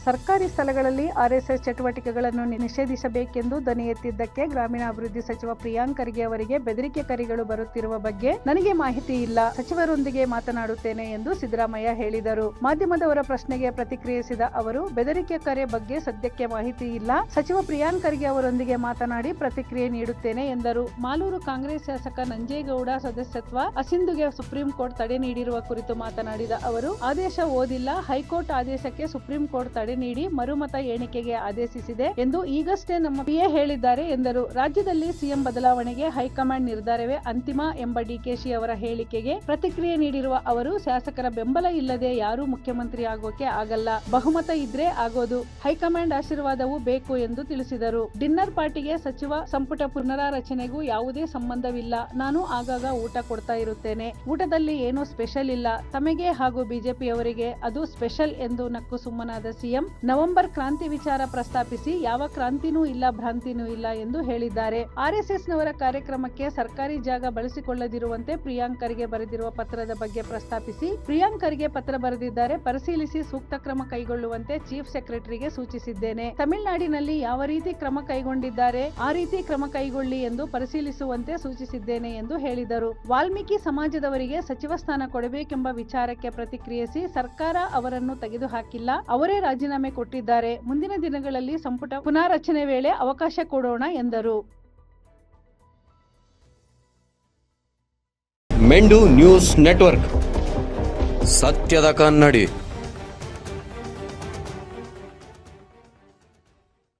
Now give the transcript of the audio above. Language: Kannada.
ಸರ್ಕಾರಿ ಸ್ಥಳಗಳಲ್ಲಿ ಆರ್ಎಸ್ಎಸ್ ಚಟುವಟಿಕೆಗಳನ್ನು ನಿಷೇಧಿಸಬೇಕೆಂದು ಧ್ವನಿ ಎತ್ತಿದ್ದಕ್ಕೆ ಗ್ರಾಮೀಣಾಭಿವೃದ್ಧಿ ಸಚಿವ ಪ್ರಿಯಾಂಕ್ ಖರ್ಗೆ ಅವರಿಗೆ ಬೆದರಿಕೆ ಕರೆಗಳು ಬರುತ್ತಿರುವ ಬಗ್ಗೆ ನನಗೆ ಮಾಹಿತಿ ಇಲ್ಲ, ಸಚಿವರೊಂದಿಗೆ ಮಾತನಾಡುತ್ತೇನೆ ಎಂದು ಸಿದ್ದರಾಮಯ್ಯ ಹೇಳಿದರು. ಮಾಧ್ಯಮದವರ ಪ್ರಶ್ನೆಗೆ ಪ್ರತಿಕ್ರಿಯಿಸಿದ ಅವರು, ಬೆದರಿಕೆ ಕರೆ ಬಗ್ಗೆ ಸದ್ಯಕ್ಕೆ ಮಾಹಿತಿ ಇಲ್ಲ, ಸಚಿವ ಪ್ರಿಯಾಂಕ್ ಖರ್ಗೆ ಅವರೊಂದಿಗೆ ಮಾತನಾಡಿ ಪ್ರತಿಕ್ರಿಯೆ ನೀಡುತ್ತೇನೆ ಎಂದರು. ಮಾಲೂರು ಕಾಂಗ್ರೆಸ್ ಶಾಸಕ ನಂಜೇಗೌಡ ಸದಸ್ಯತ್ವ ಅಸಿಂಧುಗೆ ಸುಪ್ರೀಂ ಕೋರ್ಟ್ ತಡೆ ನೀಡಿರುವ ಕುರಿತು ಮಾತನಾಡಿದ ಅವರು, ಆದೇಶ ಓದಿಲ್ಲ, ಹೈಕೋರ್ಟ್ ಆದೇಶಕ್ಕೆ ಸುಪ್ರೀಂ ಕೋರ್ಟ್ ತಡೆ ನೀಡಿ ಮರುಮತ ಎಣಿಕೆಗೆ ಆದೇಶಿಸಿದೆ ಎಂದು ಈಗಷ್ಟೇ ನಮ್ಮ ಪಿಎ ಹೇಳಿದ್ದಾರೆ ಎಂದರು. ರಾಜ್ಯದಲ್ಲಿ ಸಿಎಂ ಬದಲಾವಣೆಗೆ ಹೈಕಮಾಂಡ್ ನಿರ್ಧಾರವೇ ಅಂತಿಮ ಎಂಬ ಡಿಕೆಶಿ ಅವರ ಹೇಳಿಕೆಗೆ ಪ್ರತಿಕ್ರಿಯೆ ನೀಡಿರುವ ಅವರು, ಶಾಸಕರ ಬೆಂಬಲ ಇಲ್ಲದೆ ಯಾರೂ ಮುಖ್ಯಮಂತ್ರಿ ಆಗೋಕೆ ಆಗಲ್ಲ, ಬಹುಮತ ಇದ್ರೆ ಆಗೋದು, ಹೈಕಮಾಂಡ್ ಆಶೀರ್ವಾದವೂ ಬೇಕು ಎಂದು ತಿಳಿಸಿದರು. ಡಿನ್ನರ್ ಪಾರ್ಟಿಗೆ ಸಚಿವ ಸಂಪುಟ ಪುನರಾರಚನೆಗೂ ಯಾವುದೇ ಸಂಬಂಧವಿಲ್ಲ, ನಾನು ಆಗಾಗ ಊಟ ಕೊಡ್ತಾ ಇರುತ್ತೇನೆ, ಊಟದಲ್ಲಿ ಏನೂ ಸ್ಪೆಷಲ್ ಇಲ್ಲ, ತಮಗೆ ಹಾಗೂ ಬಿಜೆಪಿಯವರಿಗೆ ಅದು ಸ್ಪೆಷಲ್ ಎಂದು ನಕ್ಕು ಸುಮ್ಮನಾದ ಸಿಎಂ ನವೆಂಬರ್ ಕ್ರಾಂತಿ ವಿಚಾರ ಪ್ರಸ್ತಾಪಿಸಿ ಯಾವ ಕ್ರಾಂತಿನೂ ಇಲ್ಲ, ಭ್ರಾಂತಿನೂ ಇಲ್ಲ ಎಂದು ಹೇಳಿದ್ದಾರೆ. ಆರ್ಎಸ್ಎಸ್ನವರ ಕಾರ್ಯಕ್ರಮಕ್ಕೆ ಸರ್ಕಾರಿ ಜಾಗ ಬಳಸಿಕೊಳ್ಳದಿರುವಂತೆ ಪ್ರಿಯಾಂಕ್ ಖರ್ಗೆ ಬರೆದಿರುವ ಪತ್ರದ ಬಗ್ಗೆ ಪ್ರಸ್ತಾಪಿಸಿ, ಪ್ರಿಯಾಂಕ್ ಖರ್ಗೆ ಪತ್ರ ಬರೆದಿದ್ದಾರೆ, ಪರಿಶೀಲಿಸಿ ಸೂಕ್ತ ಕ್ರಮ ಕೈಗೊಳ್ಳುವಂತೆ ಚೀಫ್ ಸೆಕ್ರೆಟರಿಗೆ ಸೂಚಿಸಿದ್ದೇನೆ, ತಮಿಳುನಾಡಿನಲ್ಲಿ ಯಾವ ರೀತಿ ಕ್ರಮ ಕೈಗೊಂಡಿದ್ದಾರೆ ಆ ರೀತಿ ಕ್ರಮ ಕೈಗೊಳ್ಳಿ ಎಂದು ಪರಿಶೀಲಿಸುವಂತೆ ಸೂಚಿಸಿದ್ದೇನೆ ಎಂದು ಹೇಳಿದರು. ವಾಲ್ಮೀಕಿ ಸಮಾಜದವರಿಗೆ ಸಚಿವ ಸ್ಥಾನ ಕೊಡಬೇಕೆಂಬ ವಿಚಾರಕ್ಕೆ ಪ್ರತಿಕ್ರಿಯಿಸಿ, ಸರ್ಕಾರ ಅವರನ್ನು ತೆಗೆದುಹಾಕಿಲ್ಲ, ಅವರೇ ರಾಜೀನಾಮೆ ಕೊಟ್ಟಿದ್ದಾರೆ, ಮುಂದಿನ ದಿನಗಳಲ್ಲಿ ಸಂಪುಟ ಪುನಾರಚನೆ ವೇಳೆ ಅವಕಾಶ ಕೊಡೋಣ ಎಂದರು. ಮೆಂಡು ನ್ಯೂಸ್ ನೆಟ್ವರ್ಕ್, ಸತ್ಯದ ಕನ್ನಡಿ.